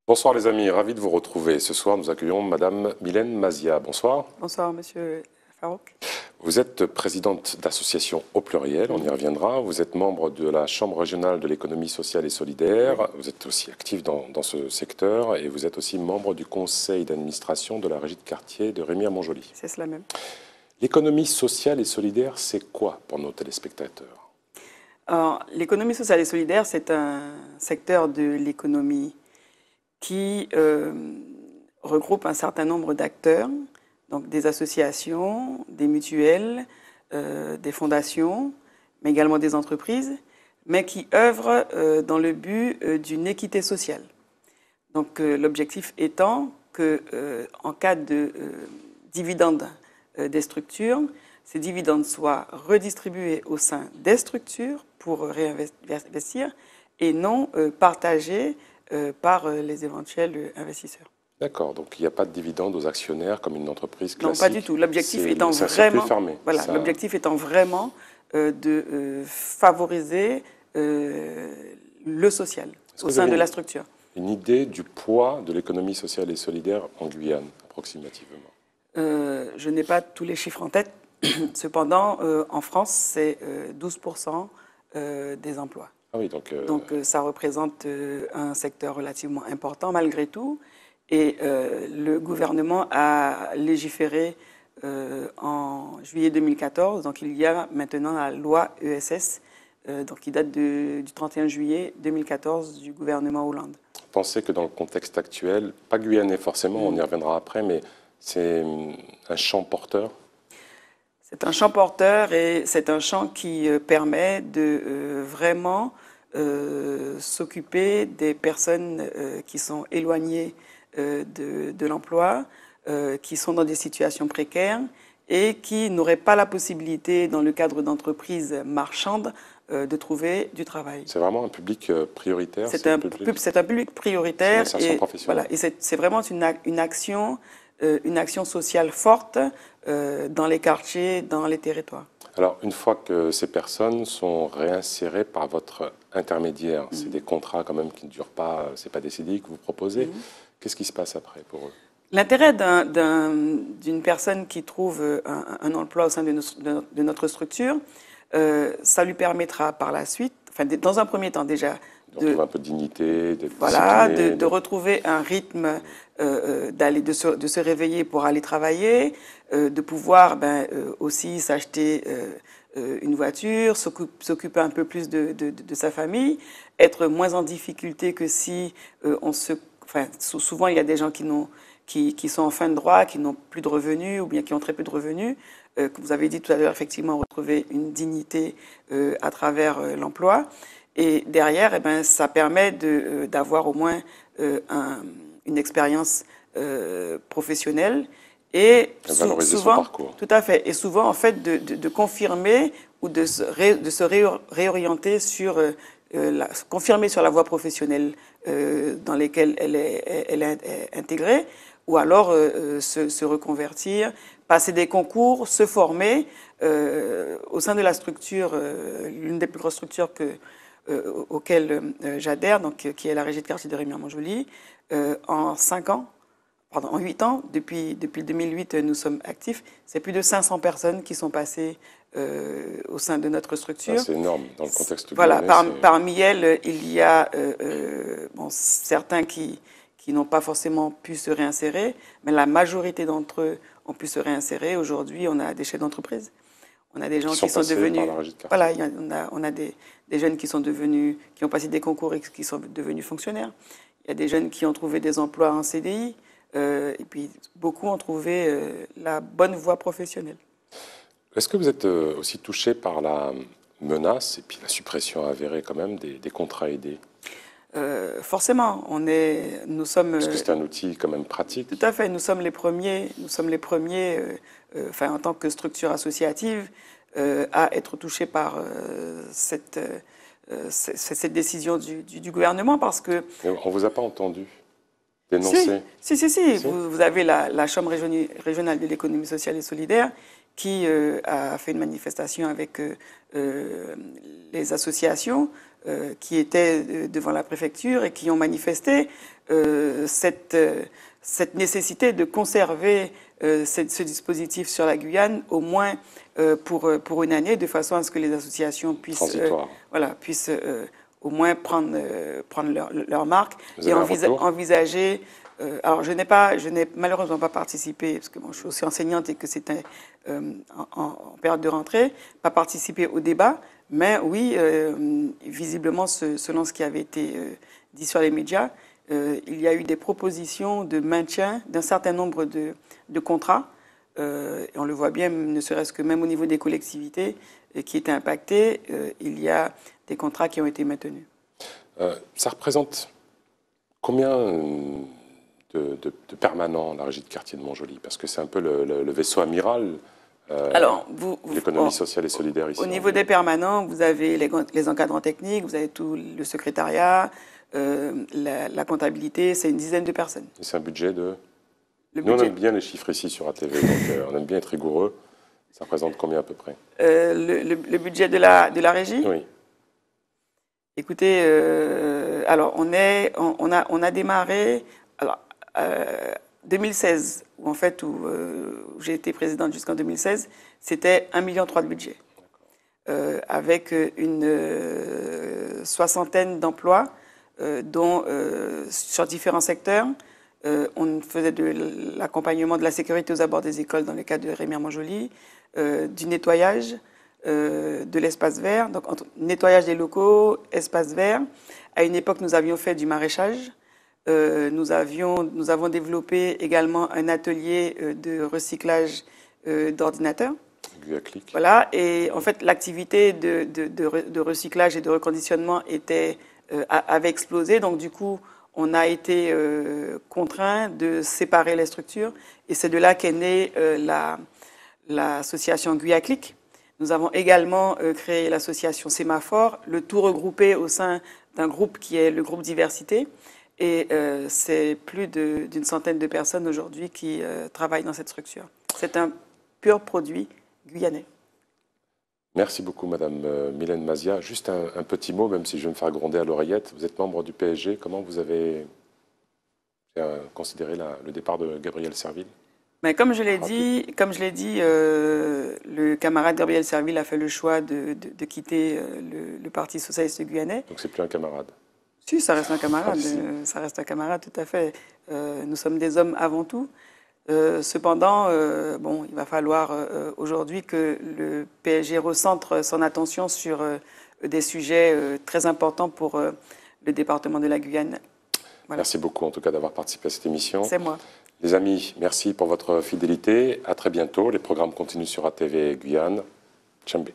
Bonsoir les amis, ravi de vous retrouver. Ce soir, nous accueillons Madame Mylène Mazia. Bonsoir. Bonsoir, Monsieur Farouk. Vous êtes présidente d'association au pluriel, on y reviendra. Vous êtes membre de la Chambre régionale de l'économie sociale et solidaire. Vous êtes aussi active dans ce secteur et vous êtes aussi membre du conseil d'administration de la régie de quartier de Remire-Montjoly. C'est cela même. L'économie sociale et solidaire, c'est quoi pour nos téléspectateurs? L'économie sociale et solidaire, c'est un secteur de l'économie qui regroupe un certain nombre d'acteurs, donc des associations, des mutuelles, des fondations, mais également des entreprises, mais qui œuvrent dans le but d'une équité sociale. Donc l'objectif étant que, en cas de dividendes des structures, ces dividendes soient redistribués au sein des structures pour réinvestir et non partagés par les éventuels investisseurs. D'accord, donc il n'y a pas de dividende aux actionnaires comme une entreprise classique. Non, pas du tout. L'objectif étant vraiment, voilà, ça... l'objectif étant vraiment de favoriser le social au sein de la structure. Une idée du poids de l'économie sociale et solidaire en Guyane, approximativement? Je n'ai pas tous les chiffres en tête. Cependant, en France, c'est 12% des emplois. Ah oui, donc ça représente un secteur relativement important malgré tout. Et le gouvernement a légiféré en juillet 2014. Donc il y a maintenant la loi ESS, donc qui date du 31 juillet 2014 du gouvernement Hollande. Vous pensez que dans le contexte actuel, pas guyanais forcément, on y reviendra après, mais c'est un champ porteur? C'est un champ porteur et c'est un champ qui permet de vraiment s'occuper des personnes qui sont éloignées de l'emploi, qui sont dans des situations précaires et qui n'auraient pas la possibilité, dans le cadre d'entreprises marchandes, de trouver du travail. C'est vraiment un public prioritaire? C'est un public prioritaire. Voilà, et c'est vraiment une action sociale forte dans les quartiers, dans les territoires. Alors, une fois que ces personnes sont réinsérées par votre intermédiaire, c'est des contrats quand même qui ne durent pas, c'est pas des CDI que vous proposez, qu'est-ce qui se passe après pour eux? L'intérêt d'une personne qui trouve un emploi au sein de notre structure, ça lui permettra par la suite, enfin, dans un premier temps déjà, de retrouver un peu de dignité, voilà, de retrouver un rythme, de se réveiller pour aller travailler, de pouvoir aussi s'acheter une voiture, s'occuper un peu plus de sa famille, être moins en difficulté que si souvent il y a des gens qui sont en fin de droit, qui n'ont plus de revenus ou bien qui ont très peu de revenus. Comme vous avez dit tout à l'heure, effectivement, retrouver une dignité à travers l'emploi. Et derrière, ça permet d'avoir au moins une expérience professionnelle et souvent, son parcours. Tout à fait. Et souvent, en fait, de confirmer ou de se réorienter sur confirmer sur la voie professionnelle dans laquelle elle est intégrée, ou alors se reconvertir, passer des concours, se former au sein de la structure, l'une des plus grosses structures auxquelles j'adhère, donc qui est la régie de quartier de Remire-Montjoly, en 8 ans, depuis 2008, nous sommes actifs. C'est plus de 500 personnes qui sont passées au sein de notre structure. C'est énorme dans le contexte. Voilà, parmi elles, il y a certains qui n'ont pas forcément pu se réinsérer, mais la majorité d'entre eux ont pu se réinsérer. Aujourd'hui, on a des chefs d'entreprise. On a des gens qui sont devenus. Voilà, on a des jeunes qui ont passé des concours et qui sont devenus fonctionnaires. Il y a des jeunes qui ont trouvé des emplois en CDI. Et puis, beaucoup ont trouvé la bonne voie professionnelle. Est-ce que vous êtes aussi touché par la menace et puis la suppression avérée quand même des contrats aidés? Forcément, nous sommes. Parce que c'est un outil quand même pratique. Tout à fait. Nous sommes les premiers, en tant que structure associative, à être touchés par cette décision du gouvernement, parce que. Mais on vous a pas entendu dénoncer? Si. Vous avez la Chambre régionale de l'économie sociale et solidaire qui a fait une manifestation avec les associations qui étaient devant la préfecture et qui ont manifesté cette nécessité de conserver ce dispositif sur la Guyane, au moins pour une année, de façon à ce que les associations puissent, puissent au moins prendre leur marque et envisager. Alors, je n'ai malheureusement pas participé, parce que bon, je suis aussi enseignante et que c'était en période de rentrée, pas participé au débat, mais oui, visiblement, selon ce qui avait été dit sur les médias, il y a eu des propositions de maintien d'un certain nombre de contrats, et on le voit bien, ne serait-ce que même au niveau des collectivités qui étaient impactées, il y a des contrats qui ont été maintenus. Ça représente combien de permanents la régie de quartier de Montjoly? Parce que c'est un peu le vaisseau amiral de l'économie sociale et solidaire ici. Au niveau des permanents, vous avez les encadrants techniques, vous avez tout le secrétariat, la comptabilité, c'est une dizaine de personnes. Et c'est un budget de... Nous, on aime bien les chiffres ici sur ATV, donc on aime bien être rigoureux. Ça représente combien à peu près? Le budget de la régie? Oui. Écoutez, alors on a démarré... Alors, 2016, où j'ai été présidente jusqu'en 2016, c'était 1,3 million de budget, avec une soixantaine d'emplois, dont sur différents secteurs. On faisait de l'accompagnement de la sécurité aux abords des écoles dans le cadre de Rémière-Montjoly, du nettoyage, de l'espace vert, donc nettoyage des locaux, espace vert. À une époque, nous avions fait du maraîchage. Nous avons développé également un atelier de recyclage d'ordinateurs. Guaclic. Voilà, et en fait, l'activité de recyclage et de reconditionnement avait explosé. Donc, du coup, on a été contraint de séparer les structures. Et c'est de là qu'est née l'association Guaclic. Nous avons également créé l'association Sémaphore, le tout regroupé au sein d'un groupe qui est le groupe Diversité. Et c'est plus d'une centaine de personnes aujourd'hui qui travaillent dans cette structure. C'est un pur produit guyanais. Merci beaucoup, Madame Mylène Mazia. Juste un petit mot, même si je vais me faire gronder à l'oreillette. Vous êtes membre du PSG. Comment vous avez considéré le départ de Gabriel Serville? Mais comme je l'ai dit, le camarade Gabriel Serville a fait le choix de quitter le Parti socialiste guyanais. Donc c'est plus un camarade? Si, ça reste un camarade, ça reste un camarade, tout à fait. Nous sommes des hommes avant tout. Cependant, bon, il va falloir aujourd'hui que le PSG recentre son attention sur des sujets très importants pour le département de la Guyane. Voilà. Merci beaucoup, en tout cas, d'avoir participé à cette émission. C'est moi. Les amis, merci pour votre fidélité. À très bientôt. Les programmes continuent sur ATV Guyane. Tchambé.